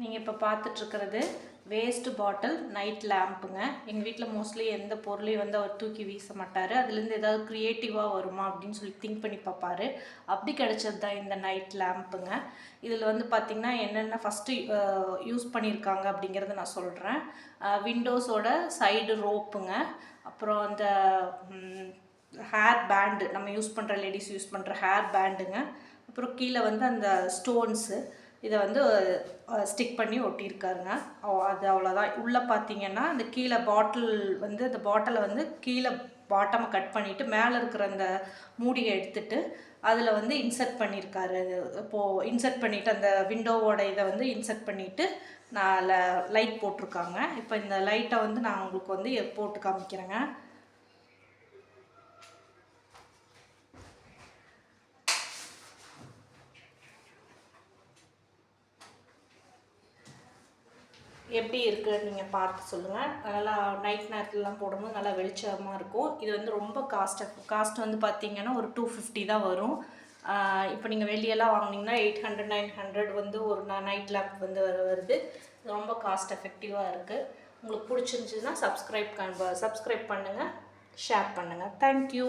நீங்கள் இப்போ பார்த்துட்ருக்கிறது வேஸ்ட் பாட்டில் நைட் லேம்புங்க. எங்கள் வீட்டில் மோஸ்ட்லி எந்த பொருளையும் வந்து அவர் தூக்கி வீச மாட்டார். அதுலேருந்து ஏதாவது க்ரியேட்டிவாக வருமா அப்படின்னு சொல்லி திங்க் பண்ணி பார்ப்பாரு. அப்படி கிடச்சது தான் இந்த நைட் லேம்புங்க. இதில் வந்து பார்த்திங்கன்னா என்னென்ன ஃபஸ்ட்டு யூஸ் பண்ணியிருக்காங்க அப்படிங்கிறத நான் சொல்கிறேன். விண்டோஸோட சைடு ரோப்புங்க, அப்புறம் அந்த ஹேர் பேண்டு, நம்ம யூஸ் பண்ணுற லேடிஸ் யூஸ் பண்ணுற ஹேர் பேண்டுங்க, அப்புறம் கீழே வந்து அந்த ஸ்டோன்ஸு இதை வந்து ஸ்டிக் பண்ணி ஒட்டியிருக்காருங்க. அது அவ்வளோதான். உள்ளே பார்த்தீங்கன்னா அந்த கீழே பாட்டில் வந்து அந்த பாட்டிலை வந்து கீழே பாட்டமை கட் பண்ணிவிட்டு மேலே இருக்கிற அந்த மூடியை எடுத்துட்டு அதில் வந்து இன்சர்ட் பண்ணியிருக்காரு. இப்போது இன்சர்ட் பண்ணிவிட்டு அந்த விண்டோவோட இதை வந்து இன்சர்ட் பண்ணிவிட்டு நான் லைட் போட்டிருக்காங்க. இப்போ இந்த லைட்டை வந்து நான் உங்களுக்கு வந்து போட்டு காமிக்கிறேங்க. எப்படி இருக்குன்னு நீங்கள் பார்த்து சொல்லுங்கள். நல்லா நைட் நேரத்துலலாம் போடும்போது நல்லா வெளிச்சமாக இருக்கும். இது வந்து ரொம்ப காஸ்ட் வந்து பார்த்திங்கன்னா ஒரு 250 தான் வரும். இப்போ நீங்கள் வெளியெல்லாம் வாங்கினீங்கன்னா 800 900 வந்து ஒரு நைட் லேம்ப் வந்து வருது. ரொம்ப காஸ்ட் எஃபெக்டிவாக இருக்குது. உங்களுக்கு பிடிச்சிருந்துச்சுன்னா சப்ஸ்கிரைப் பண்ணுங்கள், ஷேர் பண்ணுங்கள். தேங்க்யூ.